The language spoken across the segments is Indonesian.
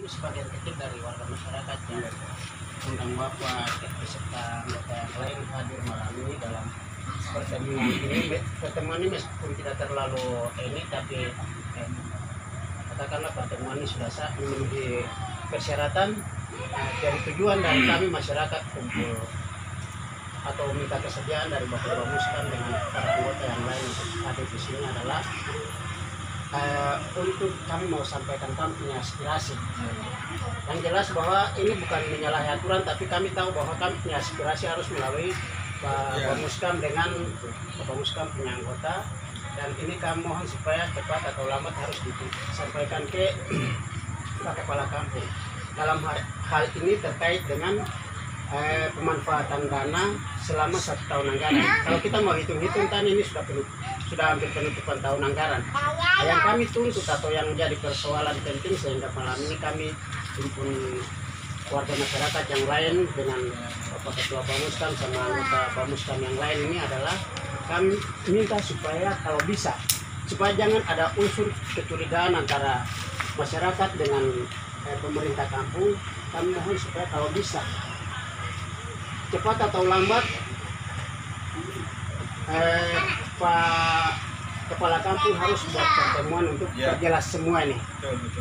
sebagian kecil dari warga masyarakat yang undang Bapak beserta anggota yang lain hadir malam ini dalam pertemuan ini. Pertemuan ini meskipun tidak terlalu ini, tapi katakanlah pertemuan ini sudah sah memenuhi persyaratan. Dari tujuan dari kami masyarakat kumpul atau minta kesediaan dari Bapak Bamuskan dengan para anggota yang lain untuk hadir di sini adalah untuk kami mau sampaikan kami punya aspirasi. Yang jelas bahwa ini bukan menyalahi aturan, tapi kami tahu bahwa kami punya aspirasi harus melalui Pak Bamuskan dengan Pak Bamuskan punya anggota, dan ini kami mohon supaya cepat atau lambat harus disampaikan ke Pak Kepala Kampung. Dalam hal ini terkait dengan pemanfaatan dana selama 1 tahun anggaran. Kalau kita mau hitung-hitung kan ini sudah hampir penutupan tahun anggaran. Yang kami tuntut atau yang menjadi persoalan penting sehingga malam ini kami himpun warga masyarakat yang lain dengan Bapak Ketua Bamuskan sama anggota Bamuskan yang lain ini adalah kami minta supaya kalau bisa supaya jangan ada unsur kecurigaan antara masyarakat dengan pemerintah kampung. Kami mohon supaya kalau bisa cepat atau lambat Pak Kepala Kampung harus buat pertemuan untuk perjelas semua ini.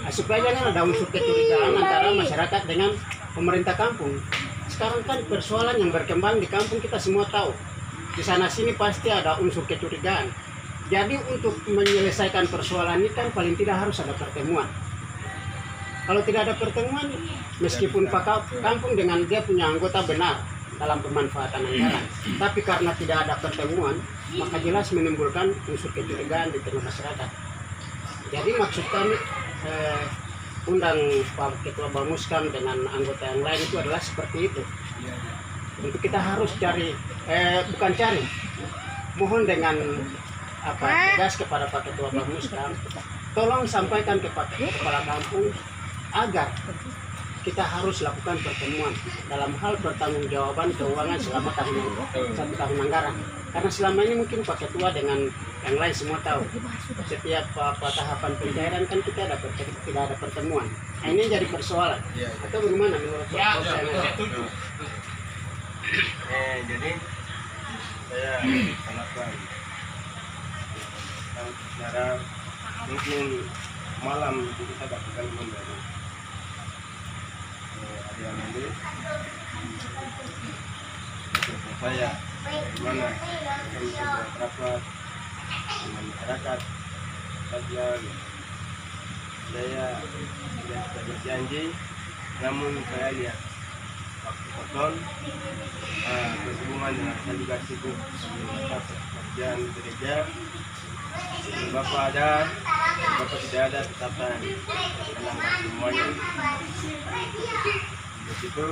Supaya jangan ada unsur kecurigaan antara masyarakat dengan pemerintah kampung. Sekarang kan persoalan yang berkembang di kampung kita semua tahu. Di sana sini pasti ada unsur kecurigaan. Jadi untuk menyelesaikan persoalan ini kan paling tidak harus ada pertemuan. Kalau tidak ada pertemuan, meskipun Pak Kampung dengan dia punya anggota benar dalam pemanfaatan anggaran, tapi karena tidak ada pertemuan, maka jelas menimbulkan unsur kecurigaan di tengah masyarakat. Jadi maksud kami undang Pak Ketua Bamuskan dengan anggota yang lain itu adalah seperti itu. Untuk kita harus cari, bukan cari, mohon dengan tegas kepada Pak Ketua Bamuskan, tolong sampaikan kepada Kepala Kampung agar kita harus lakukan pertemuan dalam hal pertanggungjawaban keuangan selama 1 tahun anggaran. Karena selama ini mungkin Pak Ketua dengan yang lain semua tahu setiap tahapan pencairan kan kita tidak ada pertemuan. Nah, ini jadi persoalan. Atau bagaimana menurut Pak? Jadi saya sangat secara mungkin malam itu kita dapatkan dari yang ini saya bagaimana kami berbuat rapat dengan masyarakat. Saya sudah berjanji, namun saya lihat waktu kosong berhubungan dengan saya juga sibuk pekerjaan gereja. Bapak ada, Bapak tidak ada, tetap menangkan semuanya. Begitu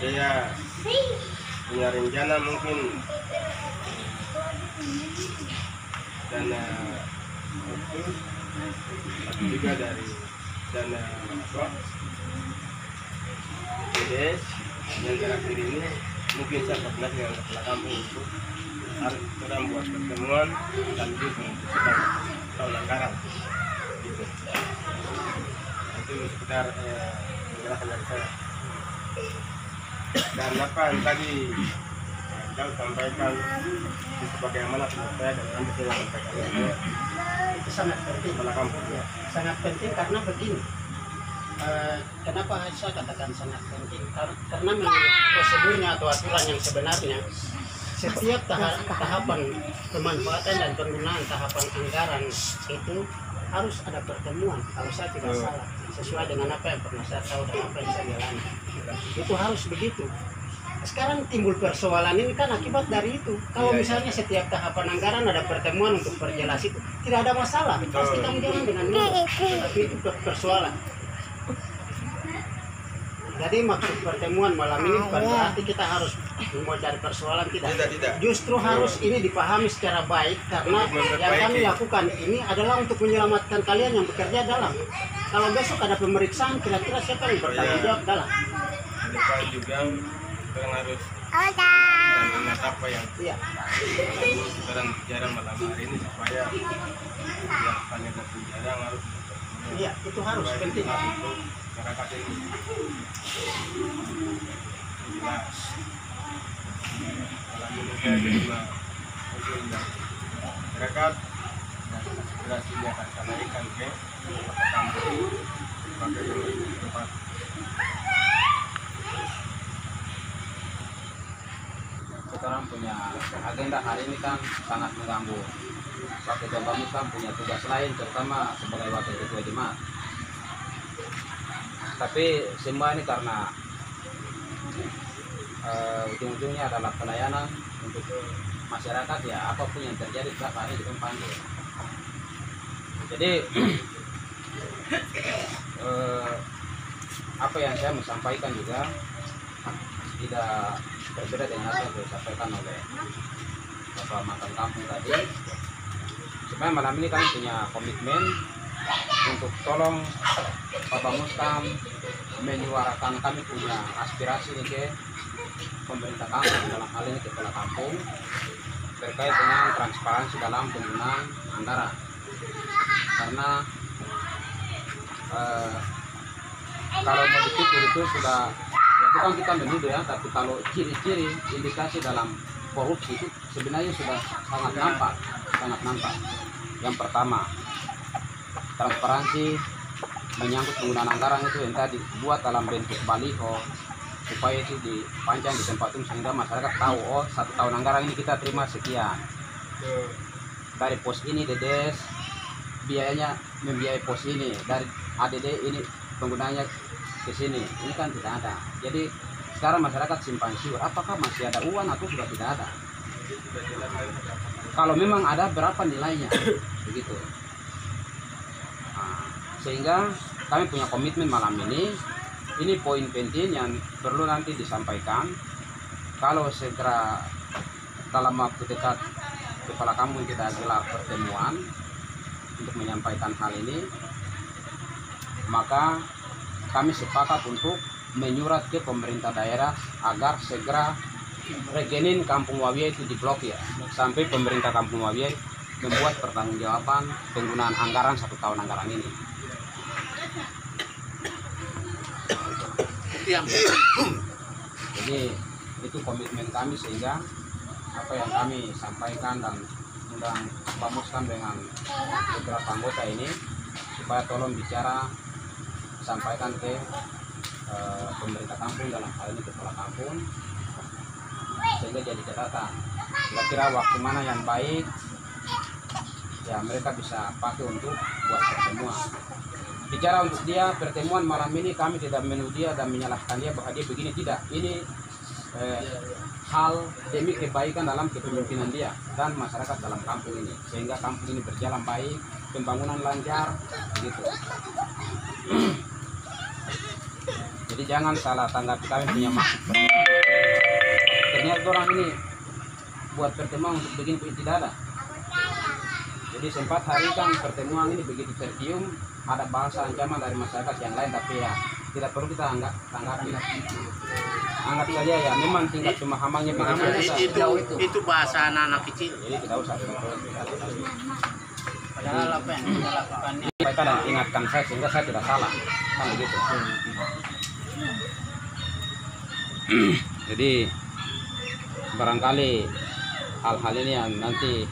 saya punya rencana mungkin dana khusus atau juga dari dana BDS yang terakhir ini mungkin saya pernah dengan Kepala Kampung untuk harus kita buat pertemuan sekaligus menentukan tahun anggaran gitu. Itu sekitar penjelasan dari saya. Dan apa yang tadi Kau sampaikan itu bagaimana menurut saya dan nanti saya sampaikan Itu sangat penting. Kepala Kampung ya. Sangat penting karena begini. Kenapa saya katakan sangat penting? Karena menurut prosedurnya atau aturan yang sebenarnya setiap tahapan pemanfaatan dan penggunaan tahapan anggaran itu harus ada pertemuan. Kalau saya tidak salah, sesuai dengan apa yang pernah saya tahu dan apa yang saya jalani, itu harus begitu. Sekarang timbul persoalan ini kan akibat dari itu. Kalau misalnya setiap tahapan anggaran ada pertemuan untuk perjelas itu, tidak ada masalah. Pasti kami jalan dengan mulus. Tapi itu persoalan. Jadi maksud pertemuan malam ini bukan berarti kita harus mau cari persoalan, tidak. Justru harus ini dipahami secara baik karena yang kami lakukan ini adalah untuk menyelamatkan kalian yang bekerja dalam. Kalau besok ada pemeriksaan, kira-kira siapa yang bertanggung jawab dalam? Depan juga orang harus mengingat apa yang sekarang bicara malam hari ini supaya yang paling penjara harus itu harus penting. Untuk masyarakat jelas malam ini saya terima usul dari masyarakat dan aspirasi ini akan sampaikan ke Kota Kampung sebagai tempat. Sekarang punya agenda hari ini kan sangat mengganggu. Wakil Ketua Muslim punya tugas lain, terutama sebagai wakil ketua jemaat. Tapi semua ini karena ujung-ujungnya adalah pelayanan untuk masyarakat, ya apapun yang terjadi setiap hari kita panggil. Jadi apa yang saya mau sampaikan juga tidak berbeda dengan apa yang disampaikan oleh Bapak Mantan Kampung tadi. Sebenarnya malam ini kami punya komitmen untuk tolong Bapak Muskam menyuarakan kami punya aspirasi ini ke pemerintah kampung, dalam hal ini kepala kampung, terkait dengan transparansi dalam penggunaan anggaran. Karena kalau mau dipikir itu sudah, ya bukan kita menuduh ya, tapi kalau ciri-ciri indikasi dalam korupsi itu sebenarnya sudah sangat nampak. Yang pertama, transparansi menyangkut penggunaan anggaran itu yang tadi buat dalam bentuk baliho supaya itu dipanjang di tempat umum sehingga masyarakat tahu, oh 1 tahun anggaran ini kita terima sekian dari pos ini, dedes biayanya membiayai pos ini, dari ADD ini penggunanya ke sini. Ini kan tidak ada. Jadi sekarang masyarakat simpang siur apakah masih ada uang atau sudah tidak ada. Kalau memang ada, berapa nilainya begitu. Nah, sehingga kami punya komitmen malam ini poin penting yang perlu nanti disampaikan. Kalau segera dalam waktu dekat kepala kampung kita gelar pertemuan untuk menyampaikan hal ini, maka kami sepakat untuk menyurat ke pemerintah daerah agar segera rekening Kampung Wawiya itu diblokir sampai pemerintah Kampung Wawiya membuat pertanggungjawaban penggunaan anggaran 1 tahun anggaran ini. Jadi itu komitmen kami, sehingga apa yang kami sampaikan dan undang Pak Muskam dengan beberapa anggota ini supaya tolong bicara sampaikan ke pemerintah kampung, dalam hal ini kepala kampung, sehingga jadi catatan kira-kira waktu mana yang baik ya mereka bisa pakai untuk buat pertemuan. Bicara untuk dia pertemuan malam ini, kami tidak menuduh dia dan menyalahkan dia bahwa dia begini, tidak. Ini hal demi kebaikan dalam kepemimpinan dia dan masyarakat dalam kampung ini, sehingga kampung ini berjalan baik, pembangunan lancar gitu. Jadi jangan salah tanggapi kami punya maksud pertemuan. Ternyata orang ini buat pertemuan untuk begini tidak ada. Jadi sempat hari kan pertemuan ini begitu tercium ada bahasa ancaman dari masyarakat yang lain, tapi ya tidak perlu kita tanggapi. Anggap saja ya memang tingkat pemahamannya begitu. Itu bahasa anak-anak kecil. Jadi tidak usah. Padahal apa yang kita lakukan ini, mereka dan ingatkan saya sehingga saya tidak salah, kan begitu. Jadi barangkali hal-hal ini yang nanti